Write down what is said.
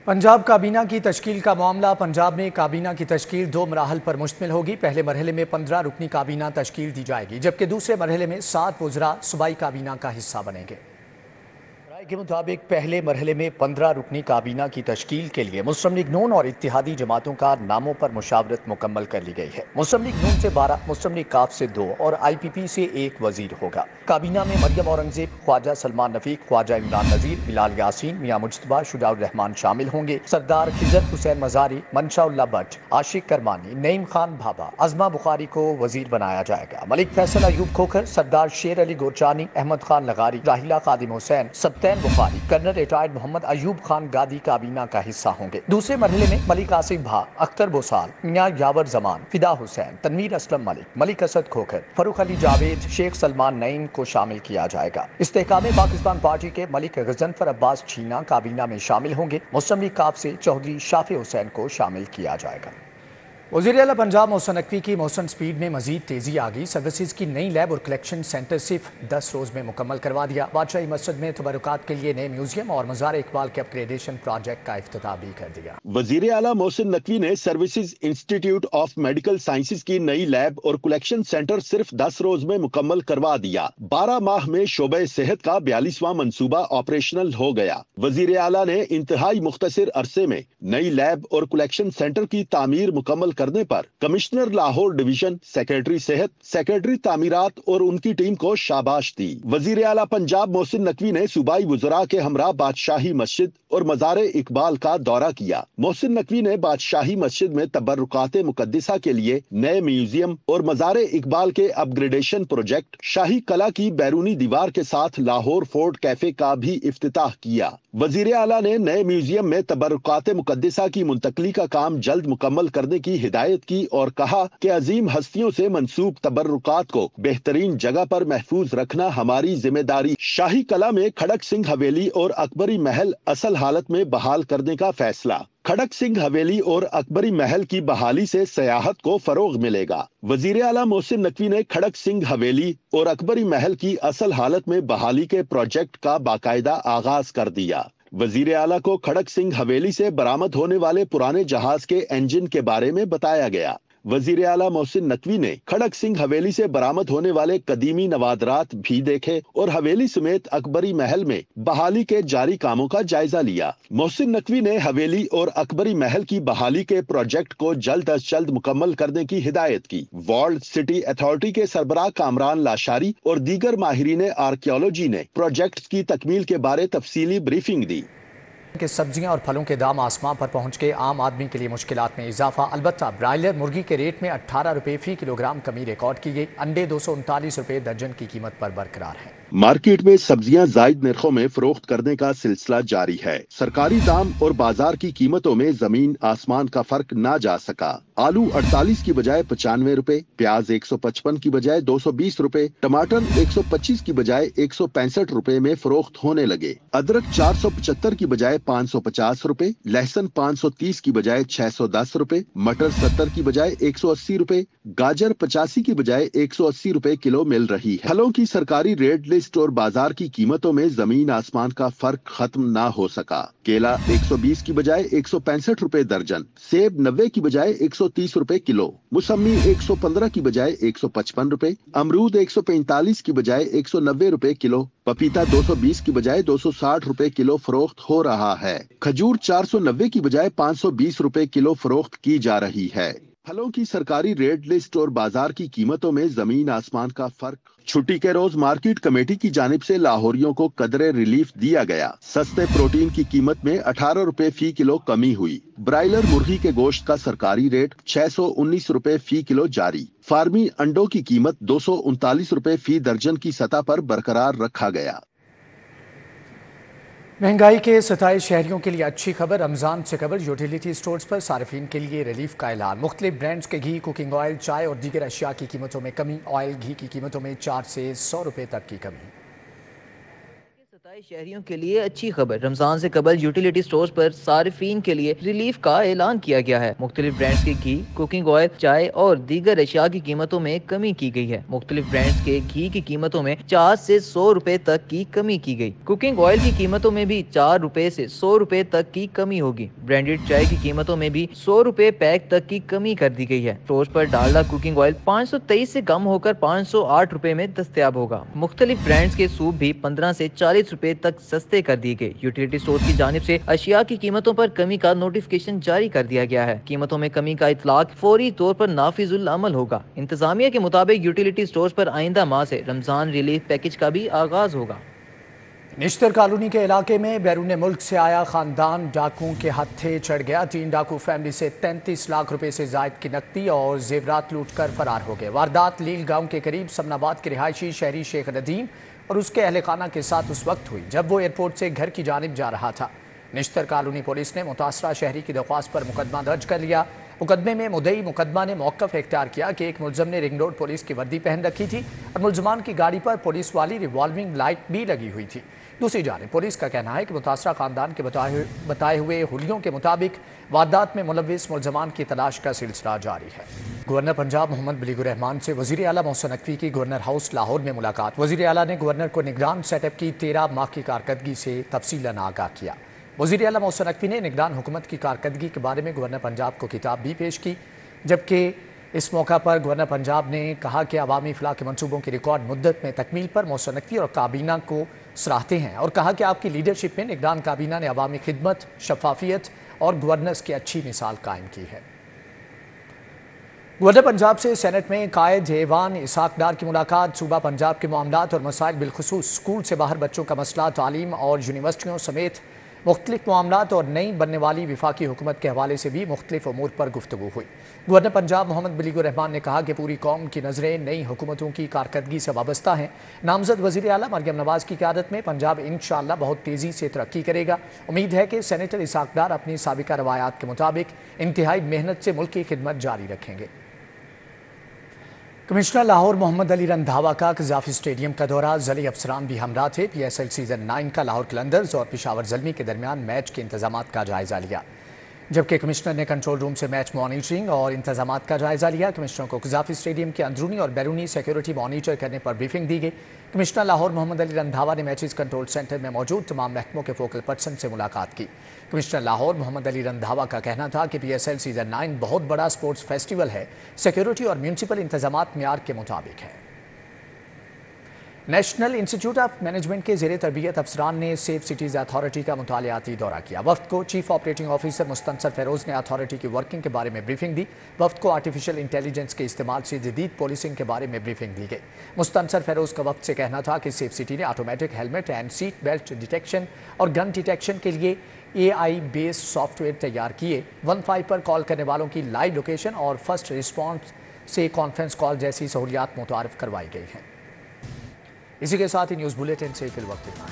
پنجاب کابینہ کی تشکیل کا معاملہ۔ پنجاب میں کابینہ کی تشکیل 2 مراحل پر مشتمل ہوگی۔ پہلے مرحلے میں 15 رکنی کابینہ تشکیل دی جائے گی، جبکہ دوسرے مرحلے میں 7 وزراء صوبائی کابینہ کا حصہ بنیں گے۔ رائے کے مطابق پہلے مرحلے میں 15 رکنی کابینہ کی تشکیل کے لیے مسلم لیگ نون اور اتحادی جماعتوں کا ناموں پر مشاورت مکمل کر لی گئی ہے۔ مسلم لیگ نون سے 12، مسلم لیگ کاف سے 2 اور آئی پی پی سے 1 وزیر ہوگا۔ کابینہ میں مریم اورنگزیب، خواجہ سلمان رفیق، خواجہ عمران نذیر، بلال یاسین، میاں مجتبیٰ، شجاع الرحمان شامل ہوں گے۔ سردار خضر حسین مزاری، منشا اللہ بٹ، عاشق کرمانی، نعیم خان بھابا، عظمہ بخاری کو وزیر بنایا جائے گا۔ ملک فیصل ایوب کھوکھر، سردار شیر علی گورچانی، احمد خان لغاری، راحیلہ خادم حسین، سبطین بخاری، کرنل ریٹائرڈ محمد ایوب خان گادی کابینہ کا حصہ ہوں گے۔ دوسرے مرحلے میں ملک آصف بھا، اختر بوسال، میاں یاور زمان، فدا حسین، تنویر اسلم ملک، ملک اسد کھوکھر، فروخ علی جاوید، شیخ سلمان نعیم کو شامل کیا جائے گا۔ استحکام پاکستان پارٹی کے ملک غضنفر عباس چھینا کابینہ میں شامل ہوں گے۔ مسلم لیگ کاف سے چودھری شافع حسین کو شامل کیا جائے گا۔ وزیر اعلیٰ پنجاب محسن نقوی کی موشن سپیڈ میں مزید تیزی آ گئی۔ سروسز کی نئی لیب اور کلیکشن سینٹر صرف 10 روز میں مکمل کروا دیا۔ بادشاہی مسجد میں تبرکات کے لیے نئے میوزیم اور مزار اقبال کے اپ گریڈیشن پروجیکٹ کا افتتاح بھی کر دیا۔ وزیر اعلیٰ محسن نقوی نے services institute of medical sciences کی نئی لیب اور کلیکشن سینٹر صرف 10 روز میں مکمل کروا دیا۔ 12 ماہ میں شعبہ صحت کا 42واں منصوبہ آپریشنل ہو گیا۔ وزیر اعلیٰ نے انتہائی مختصر عرصے میں نئی لیب اور کلیکشن سینٹر کی تعمیر مکمل کرنے پر کمشنر لاہور ڈویژن، سیکریٹری صحت، سیکریٹری تعمیرات اور ان کی ٹیم کو شاباش دی۔ وزیر اعلیٰ پنجاب محسن نقوی نے صوبائی وزراء کے ہمراہ بادشاہی مسجد اور مزار اقبال کا دورہ کیا۔ محسن نقوی نے بادشاہی مسجد میں تبرکات مقدسہ کے لیے نئے میوزیم اور مزار اقبال کے اپ گریڈیشن پروجیکٹ، شاہی قلعہ کی بیرونی دیوار کے ساتھ لاہور فورٹ کیفے کا بھی افتتاح کیا۔ وزیر اعلیٰ نے نئے میوزیم میں تبرکات مقدسہ کی منتقلی کا کام جلد مکمل کرنے کی ہدایت کی اور کہا کہ عظیم ہستیوں سے منسوب تبرکات کو بہترین جگہ پر محفوظ رکھنا ہماری ذمہ داری۔ شاہی قلعہ میں کھڑک سنگھ حویلی اور اکبری محل اصل حالت میں بحال کرنے کا فیصلہ۔ کھڑک سنگھ حویلی اور اکبری محل کی بحالی سے سیاحت کو فروغ ملے گا۔ وزیر اعلیٰ محسن نقوی نے کھڑک سنگھ حویلی اور اکبری محل کی اصل حالت میں بحالی کے پروجیکٹ کا باقاعدہ آغاز کر دیا۔ وزیر اعلیٰ کو کھڑک سنگھ حویلی سے برآمد ہونے والے پرانے جہاز کے انجن کے بارے میں بتایا گیا۔ وزیر اعلیٰ محسن نقوی نے کھڑک سنگھ حویلی سے برآمد ہونے والے قدیمی نوادرات بھی دیکھے اور حویلی سمیت اکبری محل میں بحالی کے جاری کاموں کا جائزہ لیا۔ محسن نقوی نے حویلی اور اکبری محل کی بحالی کے پروجیکٹ کو جلد از جلد مکمل کرنے کی ہدایت کی۔ ورلڈ سٹی اتھارٹی کے سربراہ کامران لاشاری اور دیگر ماہرین آرکیالوجی نے پروجیکٹ کی تکمیل کے بارے تفصیلی بریفنگ دی۔ کہ سبزیاں اور پھلوں کے دام آسمان پر پہنچ کے عام آدمی کے لیے مشکلات میں اضافہ۔ البتہ برائلر مرغی کے ریٹ میں 18 روپے فی کلو گرام کمی ریکارڈ کی گئی۔ انڈے 239 روپے درجن کی قیمت پر برقرار ہیں۔ مارکیٹ میں سبزیاں زائد نرخوں میں فروخت کرنے کا سلسلہ جاری ہے۔ سرکاری دام اور بازار کی قیمتوں میں زمین آسمان کا فرق نہ جا سکا۔ آلو 48 کی بجائے 95 روپے، پیاز 155 کی بجائے 220 روپے، ٹماٹر 125 کی بجائے 165 روپے میں فروخت ہونے لگے۔ ادرک 475 کی بجائے 550 روپے، لہسن 530 کی بجائے 610 روپے، مٹر 70 کی بجائے 180 روپے، گاجر 85 کی بجائے 180 روپے کلو مل رہی ہے۔ پھلوں کی سرکاری ریٹ لسٹ اور بازار کی قیمتوں میں زمین آسمان کا فرق ختم نہ ہو سکا۔ کیلا 120 کی بجائے 165 روپے درجن، سیب 90 کی بجائے 130 روپے کلو، موسمی 115 کی بجائے 155 روپے، امرود 145 کی بجائے 190 روپے کلو، پپیتا 220 کی بجائے 260 روپے کلو فروخت ہو رہا ہے۔ کھجور 490 کی بجائے 520 روپے کلو فروخت کی جا رہی ہے۔ پھلوں کی سرکاری ریٹ لسٹ اور بازار کی قیمتوں میں زمین آسمان کا فرق۔ چھٹی کے روز مارکیٹ کمیٹی کی جانب سے لاہوریوں کو قدرے ریلیف دیا گیا۔ سستے پروٹین کی قیمت میں 18 روپے فی کلو کمی ہوئی۔ برائلر مرغی کے گوشت کا سرکاری ریٹ 619 روپے فی کلو جاری۔ فارمی انڈوں کی قیمت 239 روپے فی درجن کی سطح پر برقرار رکھا گیا۔ مہنگائی کے 27 شہریوں کے لیے اچھی خبر۔ رمضان سے قبل یوٹیلیٹی سٹورز پر صارفین کے لیے ریلیف کا اعلان۔ مختلف برانڈز کے گھی، کوکنگ آئل، چائے اور دیگر اشیاء کی قیمتوں میں کمی۔ آئل گھی کی قیمتوں میں 4 سے 100 روپے تک کی کمی۔ شہریوں کے لیے اچھی خبر، رمضان سے قبل یوٹیلیٹی سٹورز پر صارفین کے لیے ریلیف کا اعلان کیا گیا ہے۔ مختلف برانڈز کے گھی، کوکنگ آئل، چائے اور دیگر اشیاء کی قیمتوں میں کمی کی گئی ہے۔ مختلف برانڈز کے گھی کی قیمتوں میں 4 سے 100 روپے تک کی کمی کی گئی۔ کوکنگ آئل کی قیمتوں میں بھی 4 روپے سے 100 روپے تک کی کمی ہوگی۔ برانڈڈ چائے کی قیمتوں میں بھی 100 روپے پیک تک کی کمی کر دی گئی ہے۔ سٹورز پر ڈالڈا کوکنگ آئل 523 سے کم ہو کر 508 روپے میں دستیاب ہوگا۔ مختلف برانڈز کے سوپ بھی 15 سے 40 روپے تک سستے کر دیے گئے۔ یوٹیلیٹی اسٹور کی جانب سے اشیاء کی قیمتوں پر کمی کا نوٹیفکیشن جاری کر دیا گیا ہے۔ قیمتوں میں کمی کا اطلاق فوری طور پر نافذ العمل ہوگا۔ انتظامیہ کے مطابق یوٹیلیٹی اسٹورز پر آئندہ ماہ سے رمضان ریلیف پیکج کا بھی آغاز ہوگا۔ نشتر کالونی کے علاقے میں بیرون ملک سے آیا خاندان ڈاکوؤں کے ہتھے چڑھ گیا۔ 3 ڈاکو فیملی سے 33 لاکھ روپے سے زائد کی نقدی اور زیورات لوٹ کر فرار ہو گئے۔ واردات لیل گاؤں کے قریب سمن آباد کے رہائشی شہری شیخ ندیم اور اس کے اہل خانہ کے ساتھ اس وقت ہوئی جب وہ ایئرپورٹ سے گھر کی جانب جا رہا تھا۔ نشتر کالونی پولیس نے متاثرہ شہری کی درخواست پر مقدمہ درج کر لیا۔ مقدمے میں مدعی مقدمہ نے موقف اختیار کیا کہ ایک ملزم نے رنگ روڈ پولیس کی وردی پہن رکھی تھی اور ملزمان کی گاڑی پر پولیس والی ریوالونگ لائٹ بھی لگی ہوئی تھی۔ دوسری جانب پولیس کا کہنا ہے کہ متاثرہ خاندان کے بتائے ہوئے حلیوں کے مطابق واردات میں ملوث ملزمان کی تلاش کا سلسلہ جاری ہے۔ گورنر پنجاب محمد بلیغ الرحمان سے وزیر اعلیٰ محسن نقوی کی گورنر ہاؤس لاہور میں ملاقات۔ وزیر اعلیٰ نے گورنر کو نگران سیٹ اپ کی 13 ماہ کی کارکردگی سے تفصیلاً آگاہ کیا۔ وزیر اعلیٰ محسن نقوی نے نگران حکومت کی کارکردگی کے بارے میں گورنر پنجاب کو کتاب بھی پیش کی، جبکہ اس موقع پر گورنر پنجاب نے کہا کہ عوامی فلاح کے منصوبوں کی ریکارڈ مدت میں تکمیل پر محسن نقوی اور کابینہ کو سراہتے ہیں اور کہا کہ آپ کی لیڈرشپ میں نگران کابینہ نے عوامی خدمت، شفافیت اور گورننس کی اچھی مثال قائم کی ہے۔ گورنر پنجاب سے سینٹ میں قائد ایوان اسحاق ڈار کی ملاقات۔ صوبہ پنجاب کے معاملات اور مسائل بالخصوص اسکول سے باہر بچوں کا مسئلہ، تعلیم اور یونیورسٹیوں سمیت مختلف معاملات اور نئی بننے والی وفاقی حکومت کے حوالے سے بھی مختلف امور پر گفتگو ہوئی۔ گورنر پنجاب محمد بلیغ الرحمان نے کہا کہ پوری قوم کی نظریں نئی حکومتوں کی کارکردگی سے وابستہ ہیں۔ نامزد وزیر اعلیٰ مریم نواز کی قیادت میں پنجاب انشاءاللہ بہت تیزی سے ترقی کرے گا۔ امید ہے کہ سینیٹر اسحاق ڈار اپنی سابقہ روایات کے مطابق انتہائی محنت سے ملک کی خدمت جاری رکھیں گے۔ کمشنر لاہور محمد علی رندھاوا کا قذافی اسٹیڈیم کا دورہ، ضلعی افسران بھی ہمراہ تھے۔ پی ایس ایل سیزن 9 کا لاہور قلندرز اور پشاور زلمی کے درمیان میچ کے انتظامات کا جائزہ لیا، جبکہ کمشنر نے کنٹرول روم سے میچ مانیٹرنگ اور انتظامات کا جائزہ لیا۔ کمشنر کو قذافی اسٹیڈیم کے اندرونی اور بیرونی سیکیورٹی مانیٹر کرنے پر بریفنگ دی گئی۔ کمشنر لاہور محمد علی رندھاوا نے میچز کنٹرول سینٹر میں موجود تمام محکموں کے فوکل پرسن سے ملاقات کی۔ کمشنر لاہور محمد علی رندھاوا کا کہنا تھا کہ پی ایس ایل سیزن 9 بہت بڑا سپورٹس فیسٹیول ہے، سیکیورٹی اور میونسپل انتظامات معیار کے مطابق ہے۔ نیشنل انسٹیٹیوٹ آف مینجمنٹ کے زیر تربیت افسران نے سیف سٹیز اتھارٹی کا مطالعاتی دورہ کیا۔ وفد کو chief operating officer Mustansar Feroz نے اتھارٹی کی ورکنگ کے بارے میں بریفنگ دی۔ وفد کو آرٹیفیشل انٹیلیجنس کے استعمال سے جدید پالیسنگ کے بارے میں بریفنگ دی گئی۔ مستنصر فیروز کا وفد سے کہنا تھا کہ سیف سٹی نے automatic helmet and seat belt detection اور گن ڈیٹیکشن کے لیے AI بیس سافٹ ویئر تیار کیے۔ 15 پر کال کرنے والوں کی لائیو لوکیشن اور فرسٹ رسپانس سے کانفرنس کال جیسی سہولیات متعارف کروائی گئی ہیں۔ اسی کے ساتھ ہی نیوز بلیٹن سے فی الوقت اتنا ہے۔